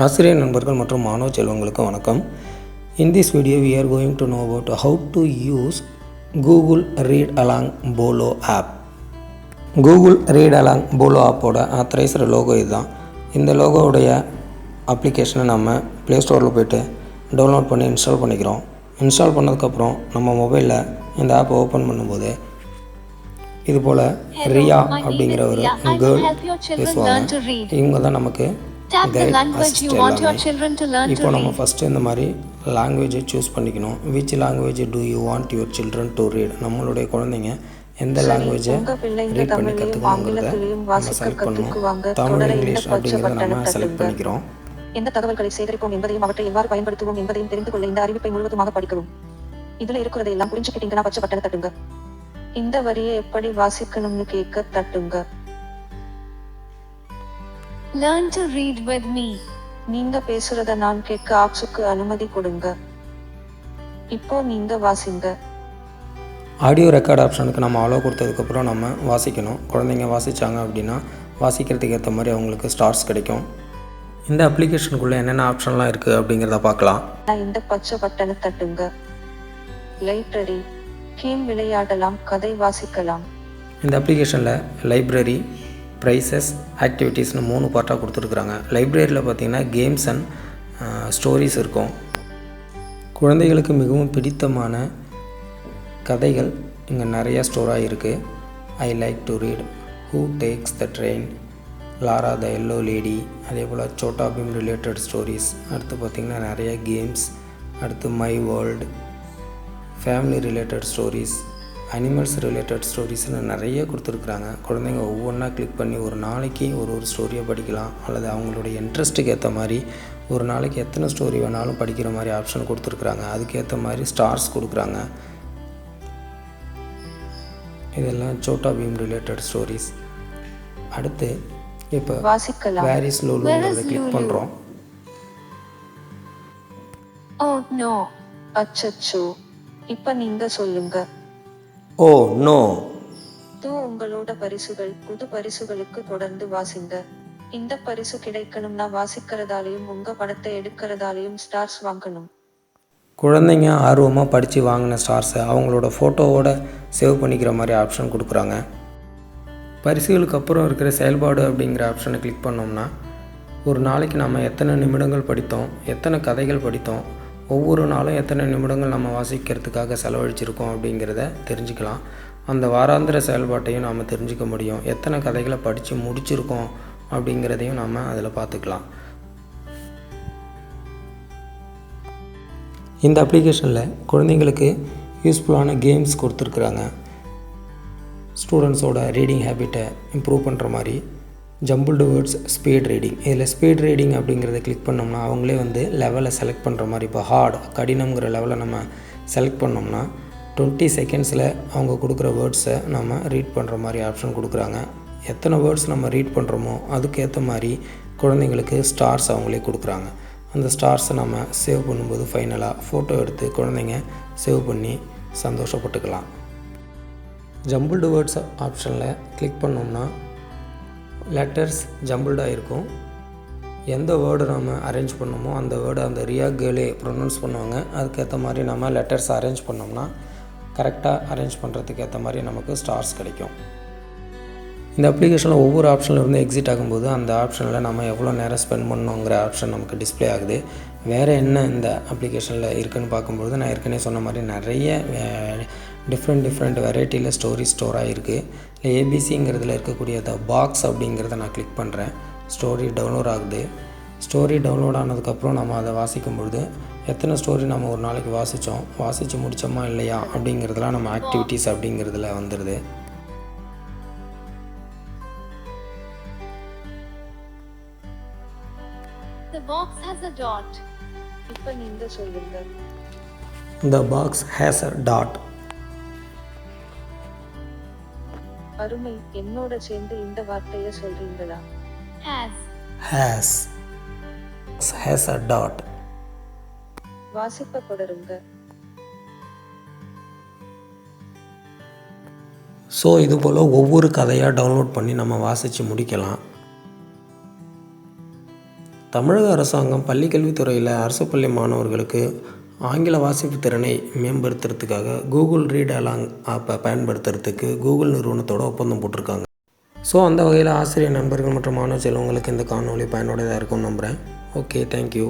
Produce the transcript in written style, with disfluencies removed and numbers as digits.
ஆசிரியர் நண்பர்கள் மற்றும் மாணவ செல்வங்களுக்கு வணக்கம். In this video we are going to know about how to use Google Read Along BOLO app. Google Read Along BOLO ஆப்போட ஆத்தரைஸ்டு லோகோ இதுதான். இந்த லோகோவுடைய அப்ளிகேஷனை நம்ம ப்ளே ஸ்டோரில் போய்ட்டு டவுன்லோட் பண்ணி இன்ஸ்டால் பண்ணிக்கிறோம். இன்ஸ்டால் பண்ணதுக்கப்புறம் நம்ம மொபைலில் இந்த ஆப்பை ஓப்பன் பண்ணும்போது இது போல் ரியா அப்படிங்கிற ஒரு கேர்ள் பேசுவாங்க. இவங்க தான் நமக்கு இப்போ நம்ம ஃபஸ்ட்டு இந்த மாதிரி லாங்குவேஜை சூஸ் பண்ணிக்கணும். Which language do you want your children to read. நம்மளுடைய குழந்தைங்க எந்த லாங்குவேஜை ரீட் பண்ணி கற்றுக்கணுங்கிறத நம்ம செலக்ட் பண்ணணும். தமிழ், இங்கிலீஷ் அப்படிங்கிறத நம்ம செலக்ட் பண்ணிக்கிறோம். எந்த தகவல்களை சேகரிப்போம் என்பதையும் அவற்றை எவ்வாறு பயன்படுத்துவோம் என்பதையும் தெரிந்து கொள்ள இந்த அறிவிப்பை முழுவதுமாக படிக்கவும். இதுல இருக்கிறதை எல்லாம் புரிஞ்சுக்கிட்டீங்கன்னா பச்சை பட்டனை தட்டுங்க. இந்த வரியை எப்படி வாசிக்கணும்னு கேட்க தட்டுங்க. Learn to read with me. நீங்க பேசுறத நான் கேட்க ஆப்ஸுக்கு அனுமதி கொடுங்க. இப்போ நீங்க வாசிங்க. ஆடியோ ரெக்கார்ட் ஆப்ஷனுக்கு நம்ம அலோவ் கொடுத்ததுக்கப்புறம் நம்ம வாசிக்கணும். குழந்தைங்க வாசித்தாங்க அப்படின்னா வாசிக்கிறதுக்கு ஏற்ற மாதிரி அவங்களுக்கு ஸ்டார்ஸ் கிடைக்கும். இந்த அப்ளிகேஷனுக்குள்ளே என்னென்ன ஆப்ஷன்லாம் இருக்குது அப்படிங்கிறத பார்க்கலாம். இந்த பச்சை பட்டனை தட்டுங்க. லைப்ரரி, கேம் விளையாடலாம், கதை வாசிக்கலாம். இந்த அப்ளிகேஷனில் லைப்ரரி, ப்ரைஸஸ், ஆக்டிவிட்டீஸ்னு 3 பார்ட்டாக கொடுத்துருக்குறாங்க. லைப்ரரியில் பார்த்திங்கன்னா கேம்ஸ் அண்ட் ஸ்டோரிஸ் இருக்கும். குழந்தைகளுக்கு மிகவும் பிடித்தமான கதைகள் இங்கே நிறையா ஸ்டோராக இருக்குது. I like to read, who takes the train, Lara the yellow lady, அதே போல் சோட்டா பீம் ரிலேட்டட் ஸ்டோரிஸ். அடுத்து பார்த்திங்கன்னா நிறைய கேம்ஸ், அடுத்து my world, family related stories, animals related ஸ்டோரிஸ்னு நிறைய கொடுத்துருக்குறாங்க. குழந்தைங்க ஒவ்வொன்றா கிளிக் பண்ணி ஒரு நாளைக்கு ஒரு ஸ்டோரியை படிக்கலாம். அல்லது அவங்களுடைய இன்ட்ரெஸ்ட்டுக்கு ஏற்ற மாதிரி ஒரு நாளைக்கு எத்தனை ஸ்டோரி வேணாலும் படிக்கிற மாதிரி ஆப்ஷன் கொடுத்துருக்குறாங்க. அதுக்கேற்ற மாதிரி ஸ்டார்ஸ் கொடுக்குறாங்க. இதெல்லாம் சோட்டா பீம் ரிலேட்டட் ஸ்டோரிஸ். அடுத்து இப்போ வேர் இஸ் லூலுங்கிறத கிளிக் பண்ணுறோம். Oh no. அச்சச்சோ, இப்போ நீங்க சொல்லுங்க. Oh no. உங்களோட பரிசுகள். புது பரிசுகளுக்கு தொடர்ந்து வாசிங்க. இந்த பரிசு கிடைக்கணும்னா வாசிக்கிறதாலையும் உங்க படத்தை எடுக்கிறதாலையும் ஸ்டார்ஸ் வாங்கணும். குழந்தைங்க ஆர்வமாக படித்து வாங்கின ஸ்டார்ஸை அவங்களோட ஃபோட்டோவோட சேவ் பண்ணிக்கிற மாதிரி ஆப்ஷன் கொடுக்குறாங்க. பரிசுகளுக்கு அப்புறம் இருக்கிற செயல்பாடு அப்படிங்கிற ஆப்ஷனை கிளிக் பண்ணோம்னா ஒரு நாளைக்கு நம்ம எத்தனை நிமிடங்கள் படித்தோம், எத்தனை கதைகள் படித்தோம், ஒவ்வொரு நாளும் எத்தனை நிமிடங்கள் நம்ம வாசிக்கிறதுக்காக செலவழிச்சிருக்கோம் அப்படிங்கிறத தெரிஞ்சுக்கலாம். அந்த வாராந்திர செயல்பாட்டையும் நாம் தெரிஞ்சுக்க முடியும். எத்தனை கதைகளை படித்து முடிச்சிருக்கோம் அப்படிங்கிறதையும் நாம் அதில் பார்த்துக்கலாம். இந்த அப்ளிகேஷனில் குழந்தைங்களுக்கு யூஸ்ஃபுல்லான கேம்ஸ் கொடுத்துருக்குறாங்க. ஸ்டூடெண்ட்ஸோட ரீடிங் ஹேபிட்டை இம்ப்ரூவ் பண்ணுற மாதிரி ஜம்பிள்டு வேர்ட்ஸ், ஸ்பீட் ரீடிங். இதில் ஸ்பீட் ரீடிங் அப்படிங்கிறத கிளிக் பண்ணோம்னா அவங்களே வந்து லெவலை செலக்ட் பண்ணுற மாதிரி, இப்போ ஹார்ட், கடினங்கிற லெவலை நம்ம செலக்ட் பண்ணோம்னா 20 செகண்ட்ஸில் அவங்க கொடுக்குற வேர்ட்ஸை நம்ம ரீட் பண்ணுற மாதிரி ஆப்ஷன் கொடுக்குறாங்க. எத்தனை வேர்ட்ஸ் நம்ம ரீட் பண்ணுறோமோ அதுக்கேற்ற மாதிரி குழந்தைங்களுக்கு ஸ்டார்ஸ் அவங்களே கொடுக்குறாங்க. அந்த ஸ்டார்ஸை நம்ம சேவ் பண்ணும்போது ஃபைனலாக ஃபோட்டோ எடுத்து குழந்தைங்க சேவ் பண்ணி சந்தோஷப்பட்டுக்கலாம். ஜம்பிள்டு வேர்ட்ஸ் ஆப்ஷனில் கிளிக் பண்ணோம்னா லெட்டர்ஸ் ஜம்பிள்டாக இருக்கும். எந்த வேர்டு நம்ம அரேஞ்ச் பண்ணோமோ அந்த வேர்டு அந்த ரியா கேர்ளே ப்ரொனவுன்ஸ் பண்ணுவாங்க. அதுக்கேற்ற மாதிரி நம்ம லெட்டர்ஸ் அரேஞ்ச் பண்ணோம்னா கரெக்டாக அரேஞ்ச் பண்ணுறதுக்கு ஏற்ற மாதிரி நமக்கு ஸ்டார்ஸ் கிடைக்கும். இந்த அப்ளிகேஷனில் ஒவ்வொரு ஆப்ஷனில் இருந்து எக்ஸிட் ஆகும்போது அந்த ஆப்ஷனில் நம்ம எவ்வளோ நேரம் ஸ்பெண்ட் பண்ணணுங்கிற ஆப்ஷன் நமக்கு டிஸ்பிளே ஆகுது. வேறு என்ன இந்த அப்ளிகேஷனில் இருக்குதுன்னு பார்க்கும்போது நான் ஏற்கனவே சொன்ன மாதிரி நிறைய டிஃப்ரெண்ட் வெரைட்டியில் ஸ்டோரி ஸ்டோராக இருக்குது. இல்லை ஏபிசிங்கிறதுல இருக்கக்கூடிய த பாக்ஸ் அப்படிங்கிறத நான் கிளிக் பண்ணுறேன். ஸ்டோரி டவுன்லோட் ஆகுது. ஸ்டோரி டவுன்லோட் ஆனதுக்கப்புறம் நம்ம அதை வாசிக்கும்பொழுது எத்தனை ஸ்டோரி நம்ம ஒரு நாளைக்கு வாசித்து முடித்தோமா இல்லையா அப்படிங்கிறதுலாம் நம்ம ஆக்டிவிட்டீஸ் அப்படிங்கிறதுல வந்துடுது. The box has a dot. இப்போ நீங்க சொல்லுங்க. The box has a dot. அருமை. என்னோட சேர்ந்து இந்த வார்த்தையை சொல்றீங்களா? has a dot. வாசிப்ப தொடருங்க. ஸோ இது போல் ஒவ்வொரு கதையாக டவுன்லோட் பண்ணி நம்ம வாசித்து முடிக்கலாம். தமிழக அரசாங்கம் பள்ளிக்கல்வித்துறையில் அரசு பள்ளி மாணவர்களுக்கு ஆங்கில வாசிப்பு திறனை மேம்படுத்துறதுக்காக கூகுள் ரீட் அலாங் ஆப்பை பயன்படுத்துறதுக்கு கூகுள் நிறுவனத்தோட ஒப்பந்தம் போட்டிருக்காங்க. ஸோ அந்த வகையில் ஆசிரியர் நண்பர்கள் மற்றும் மாணவ செல்வங்களுக்கு இந்த காணொளி பயனுடையதாக இருக்கும்னு நம்புகிறேன். Okay, thank you.